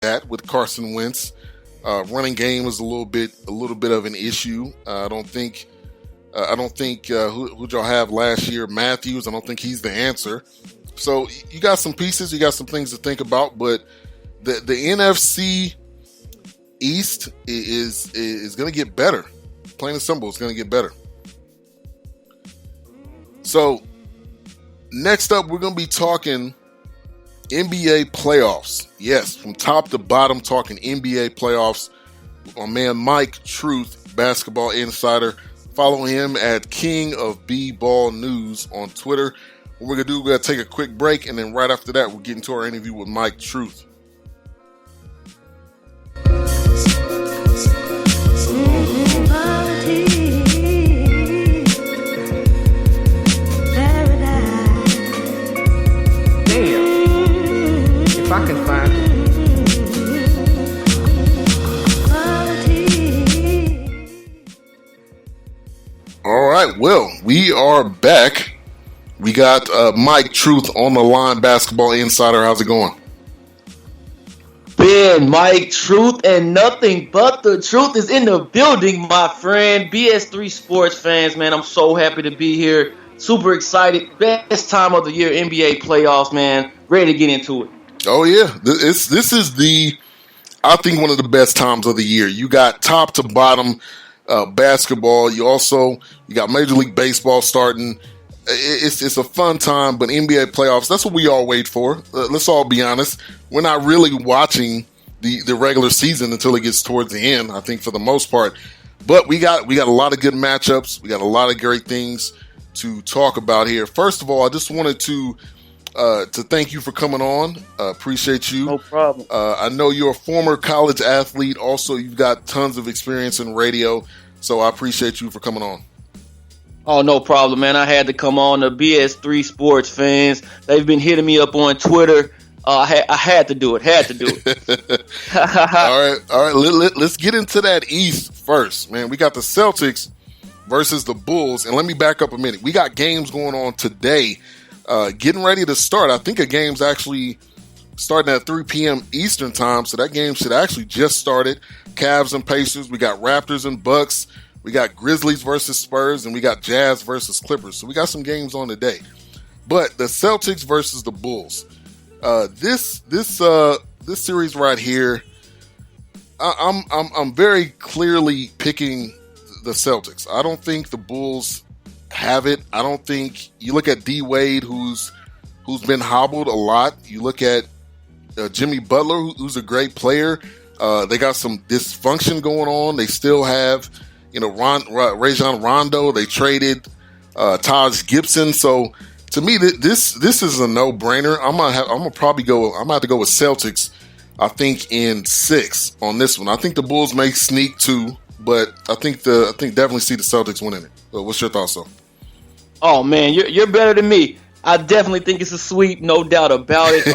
that with Carson Wentz. Running game is a little bit of an issue. I don't think who'd y'all have last year, Matthews. I don't think he's the answer. So you got some pieces, you got some things to think about, but the NFC East is going to get better. Plain and simple, it's going to get better. So next up, we're going to be talking NBA playoffs. Yes, from top to bottom, talking NBA playoffs with my man Mike Truth, basketball insider. Follow him at King of B-Ball News on Twitter. What we're going to do, we're going to take a quick break, and then right after that, we'll get into our interview with Mike Truth. If I can find it. All right, well, we are back. We got Mike Truth on the line, basketball insider. How's it going? Ben, Mike Truth, and nothing but the truth is in the building, my friend. BS3 Sports fans, man, I'm so happy to be here. Super excited. Best time of the year, NBA playoffs, man. Ready to get into it. Oh, yeah. This is I think, one of the best times of the year. You got top to bottom basketball. You got Major League Baseball starting. It's a fun time, but NBA playoffs, that's what we all wait for. Let's all be honest. We're not really watching the regular season until it gets towards the end, I think, for the most part. But we got a lot of good matchups. We got a lot of great things to talk about here. First of all, I just wanted to thank you for coming on. Appreciate you. No problem. I know you're a former college athlete. Also, you've got tons of experience in radio, so I appreciate you for coming on. Oh, no problem, man. I had to come on. The BS3 Sports fans, they've been hitting me up on Twitter. I had to do it. All right. Let's get into that East first, man. We got the Celtics versus the Bulls, and let me back up a minute. We got games going on today, getting ready to start. I think a game's actually starting at 3 p.m. Eastern time, so that game should actually just started. Cavs and Pacers. We got Raptors and Bucks. We got Grizzlies versus Spurs, and we got Jazz versus Clippers. So we got some games on today. But the Celtics versus the Bulls. This series right here, I'm very clearly picking the Celtics. I don't think the Bulls have it. I don't think you look at D Wade, who's been hobbled a lot. You look at Jimmy Butler, who's a great player. They got some dysfunction going on. They still have, Rajon Rondo. They traded Taj Gibson. So to me, this is a no-brainer. I'm gonna have to go with Celtics. I think in 6 on this one. I think the Bulls may sneak 2, but I think definitely see the Celtics winning it. What's your thoughts, though? Oh man, you're better than me. I definitely think it's a sweep, no doubt about it.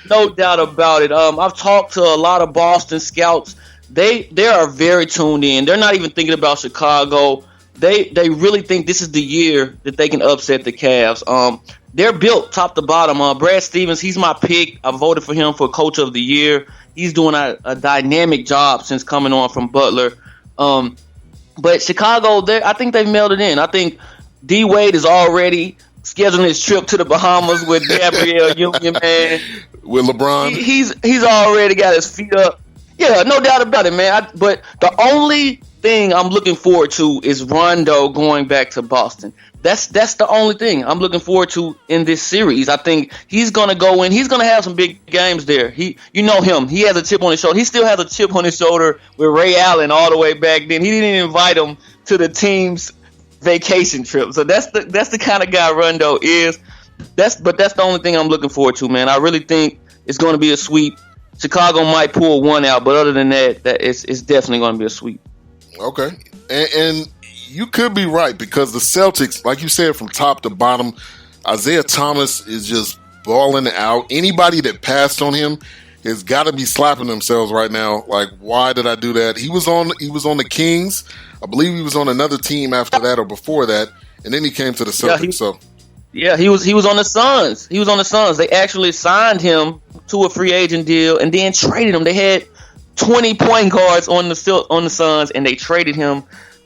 No doubt about it. I've talked to a lot of Boston scouts. They are very tuned in. They're not even thinking about Chicago. They really think this is the year that they can upset the Cavs. They're built top to bottom. Brad Stevens, he's my pick. I voted for him for Coach of the Year. He's doing a dynamic job since coming on from Butler. But Chicago, I think they've mailed it in. I think D Wade is already scheduling his trip to the Bahamas with Gabrielle Union, man. With LeBron. He's already got his feet up. Yeah, no doubt about it, man. But the only thing I'm looking forward to is Rondo going back to Boston. That's the only thing I'm looking forward to in this series. I think he's gonna go in. He's gonna have some big games there. You know him. He has a chip on his shoulder. He still has a chip on his shoulder with Ray Allen all the way back then. He didn't invite him to the team's vacation trip. So that's the kind of guy Rondo is. That's the only thing I'm looking forward to, man. I really think it's going to be a sweep. Chicago might pull one out, but other than that, it's definitely going to be a sweep. Okay, and you could be right because the Celtics, like you said, from top to bottom, Isaiah Thomas is just balling out. Anybody that passed on him has got to be slapping themselves right now. Like, why did I do that? He was on the Kings. I believe he was on another team after that or before that, and then he came to the Celtics. Yeah, he was on the Suns. He was on the Suns. They actually signed him to a free agent deal and then traded him. They had 20 point guards on the Suns, and they traded him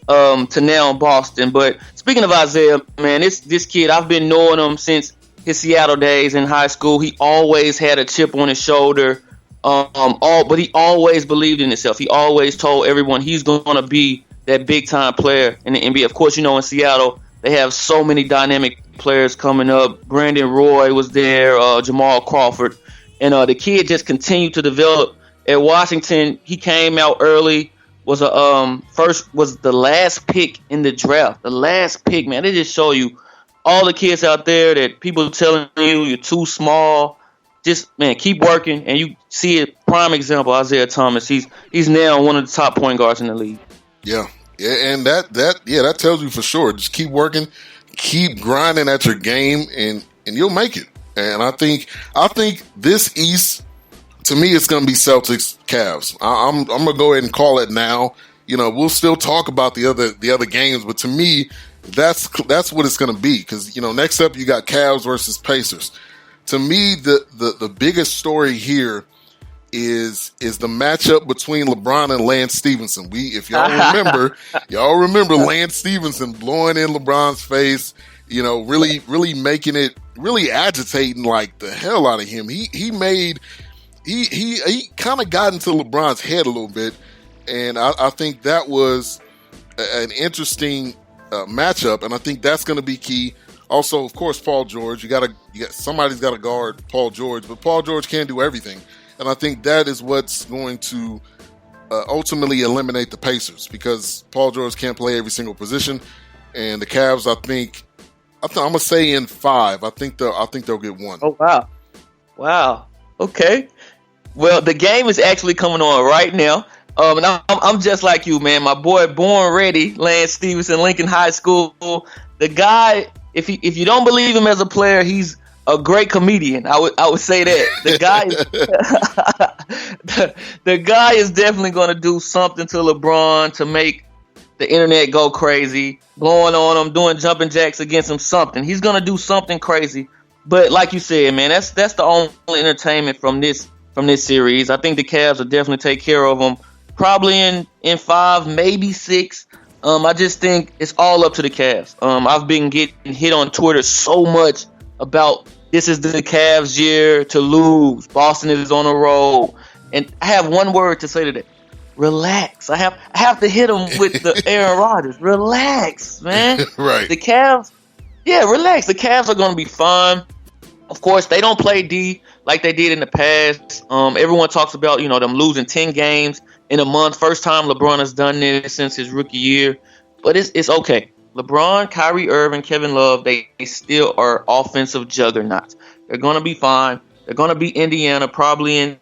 to now Boston. But speaking of Isaiah, man, this kid, I've been knowing him since his Seattle days in high school. He always had a chip on his shoulder, but he always believed in himself. He always told everyone he's going to be that big time player in the NBA. Of course, in Seattle they have so many dynamic players coming up. Brandon Roy was there, Jamal Crawford, and the kid just continued to develop. At Washington, he came out early. Was the last pick in the draft. The last pick, man. They just show you all the kids out there that people telling you you're too small. Just, man, keep working, and you see a prime example. Isaiah Thomas. He's now one of the top point guards in the league. Yeah, and that tells you for sure. Just keep working, keep grinding at your game, and you'll make it. And I think this East, to me, it's going to be Celtics, Cavs. I'm going to go ahead and call it now. We'll still talk about the other games, but to me, that's what it's going to be. Because next up you got Cavs versus Pacers. To me, the biggest story here is the matchup between LeBron and Lance Stevenson. If y'all remember Lance Stevenson blowing in LeBron's face. Really making it, really agitating like the hell out of him. He kind of got into LeBron's head a little bit, and I think that was an interesting matchup, and I think that's going to be key. Also, of course, Paul George. Somebody's got to guard Paul George, but Paul George can't do everything, and I think that is what's going to ultimately eliminate the Pacers, because Paul George can't play every single position, and the Cavs, I'm gonna say in 5. I think they'll get 1. Oh wow. Okay. Well, the game is actually coming on right now. And I'm just like you, man. My boy, born ready, Lance Stevenson, Lincoln High School. The guy, if you don't believe him as a player, he's a great comedian. I would say that the guy is definitely going to do something to LeBron to make the internet go crazy, blowing on him, doing jumping jacks against him. Something he's going to do something crazy. But like you said, man, that's the only entertainment from this series. I think the Cavs will definitely take care of them, probably in 5, maybe 6. I just think it's all up to the Cavs. I've been getting hit on Twitter so much about this is the Cavs' year to lose. Boston is on a roll, and I have one word to say to that: relax. I have to hit them with the Aaron Rodgers. Relax, man. Right. The Cavs, relax. The Cavs are going to be fine. Of course, they don't play D like they did in the past. Everyone talks about, them losing 10 games in a month. First time LeBron has done this since his rookie year. But it's okay. LeBron, Kyrie Irving, Kevin Love, they still are offensive juggernauts. They're going to be fine. They're going to beat Indiana probably in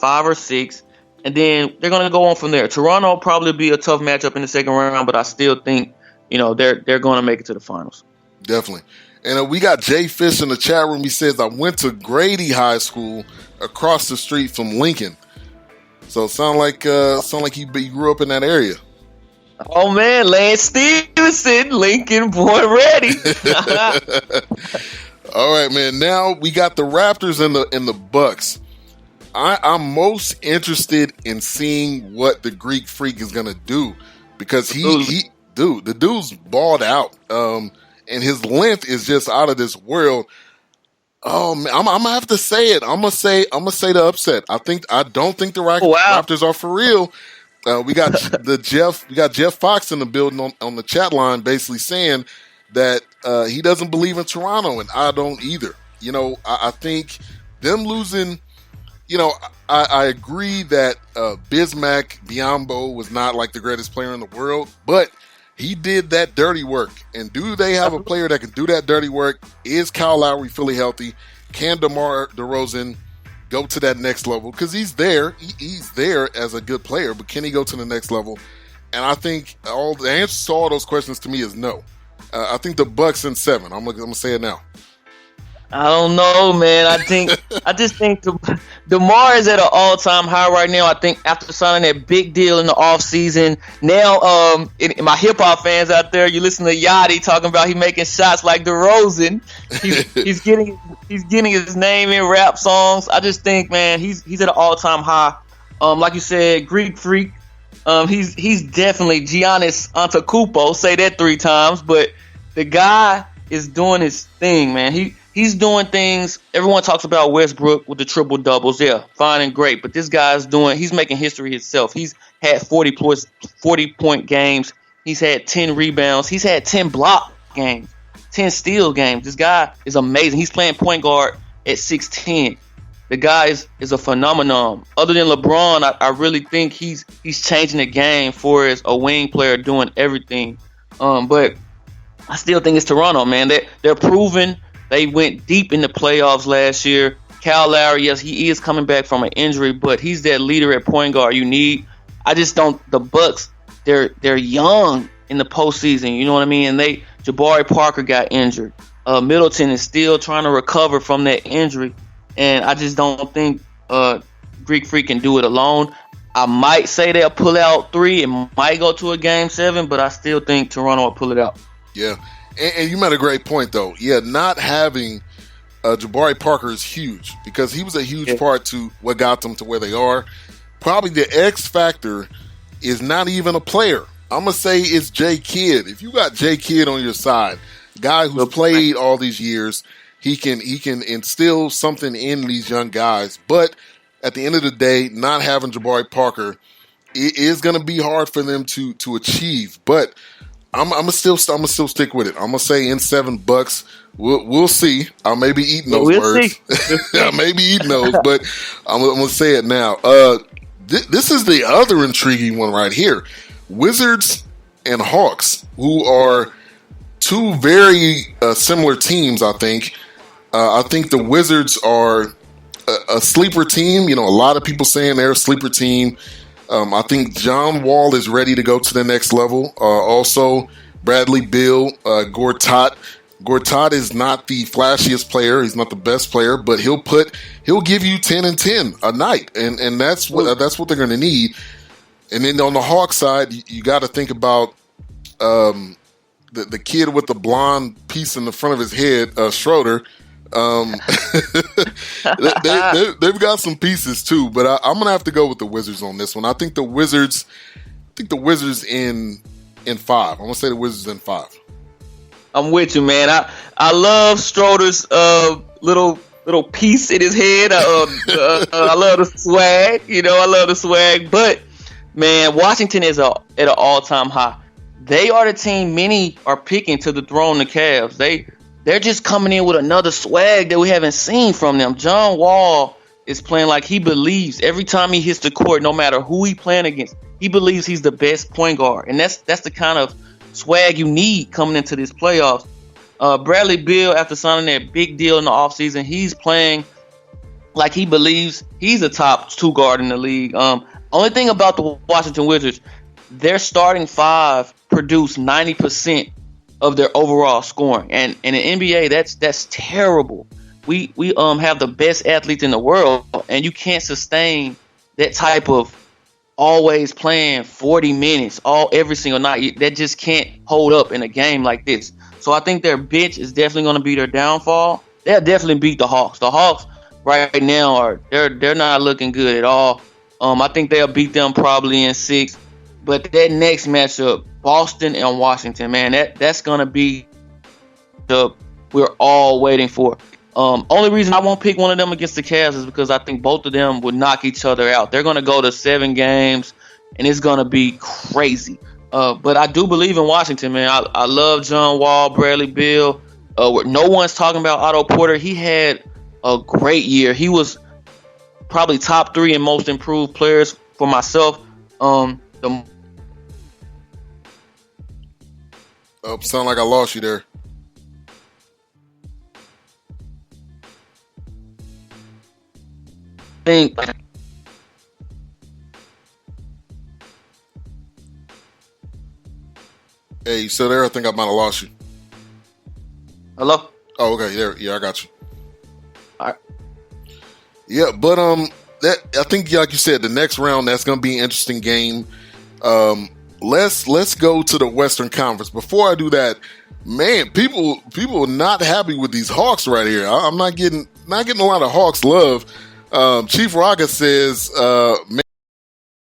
5 or 6. And then they're going to go on from there. Toronto will probably be a tough matchup in the second round, but I still think, they're going to make it to the finals. Definitely. And we got Jay Fish in the chat room. He says, I went to Grady High School across the street from Lincoln. So it sound like he grew up in that area. Oh, man, Lance Stevenson, Lincoln, born ready. All right, man. Now we got the Raptors and the Bucks. I'm most interested in seeing what the Greek Freak is going to do, because the dude's balled out. And his length is just out of this world. Oh man, I'm gonna have to say it. I'm gonna say the upset. I don't think the Raptors are for real. We got Jeff Fox in the building on the chat line, basically saying that he doesn't believe in Toronto, and I don't either. I think them losing. I agree that Bismack Biyombo was not like the greatest player in the world, but he did that dirty work. And do they have a player that can do that dirty work? Is Kyle Lowry fully healthy? Can DeMar DeRozan go to that next level? Because he's there. He's there as a good player, but can he go to the next level? And I think the answers to all those questions to me is no. I think the Bucks in 7. I'm gonna say it now. I don't know, man. I just think DeMar is at an all-time high right now. I think after signing that big deal in the offseason, now my hip hop fans out there, you listen to Yachty talking about he making shots like DeRozan. He's getting his name in rap songs. I just think, man, he's at an all-time high. Like you said, Greek Freak. He's definitely Giannis Antetokounmpo. Say that 3 times, but the guy is doing his thing, man. He's doing things. Everyone talks about Westbrook with the triple doubles. Yeah, fine and great. But this guy's he's making history himself. He's had 40-point games. He's had 10 rebounds. He's had 10 block games, 10 steal games. This guy is amazing. He's playing point guard at 6'10". The guy is a phenomenon. Other than LeBron, I really think he's changing the game for as a wing player doing everything. But I still think it's Toronto, man. They're proven. They went deep in the playoffs last year. Kyle Lowry, yes, he is coming back from an injury, but he's that leader at point guard you need. I just don't. The Bucks, they're young in the postseason. You know what I mean? And Jabari Parker got injured. Middleton is still trying to recover from that injury, and I just don't think Greek Freak can do it alone. I might say they'll pull out 3 and might go to a Game 7, but I still think Toronto will pull it out. Yeah, and you made a great point, though. Yeah, not having Jabari Parker is huge because he was a huge part to what got them to where they are. Probably the X factor is not even a player. I'm going to say it's J. Kidd. If you got J. Kidd on your side, guy who's played all these years, he can instill something in these young guys. But at the end of the day, not having Jabari Parker, it is going to be hard for them to achieve. But I'm gonna still stick with it. I'm gonna say in 7 bucks. We'll see. I may be eating those words. I may be eating those, but I'm gonna say it now. This is the other intriguing one right here. Wizards and Hawks, who are 2 very similar teams. I think the Wizards are a sleeper team. You know, a lot of people saying they're a sleeper team. I think John Wall is ready to go to the next level. Also, Bradley Beal, Gortat. Gortat is not the flashiest player. He's not the best player, but he'll give you 10 and 10 a night, and that's what they're going to need. And then on the Hawks side, you got to think about the kid with the blonde piece in the front of his head, Schroeder. They've got some pieces too, but I'm gonna have to go with the Wizards on this one. I think the Wizards in 5. I'm gonna say the Wizards in 5. I'm with you, man. I love Schroeder's little piece in his head. I love the swag. You know, I love the swag. But man, Washington is at an all-time high. They are the team many are picking to dethrone the Cavs. They're just coming in with another swag that we haven't seen from them. John Wall is playing like he believes every time he hits the court, no matter who he playing against, he believes he's the best point guard. And that's the kind of swag you need coming into this playoffs. Bradley Beal, after signing that big deal in the offseason, he's playing like he believes he's a top 2 guard in the league. Only thing about the Washington Wizards, their starting 5 produce 90% of their overall scoring, and in the NBA, that's terrible. We have the best athletes in the world, and you can't sustain that type of always playing 40 minutes every single night. That just can't hold up in a game like this. So I think their bench is definitely going to be their downfall. They'll definitely beat the Hawks. The Hawks right now they're not looking good at all. I think they'll beat them probably in 6. But that next matchup, Boston and Washington, man, that's going to be the we're all waiting for. Only reason I won't pick one of them against the Cavs is because I think both of them would knock each other out. They're going to go to 7 games, and it's going to be crazy. But I do believe in Washington, man. I love John Wall, Bradley Beal. No one's talking about Otto Porter. He had a great year. He was probably top 3 in most improved players for myself. Sound like I lost you there. Think Hey, you still there? I think I might have lost you. hello? Oh, okay. There. Yeah, I got you. Yeah, but that I think, like you said, the next round that's going to be an interesting game. Let's go to the Western Conference. Before I do that, man, people are not happy with these Hawks right here. I'm not getting a lot of Hawks love. Chief Rocket says, man,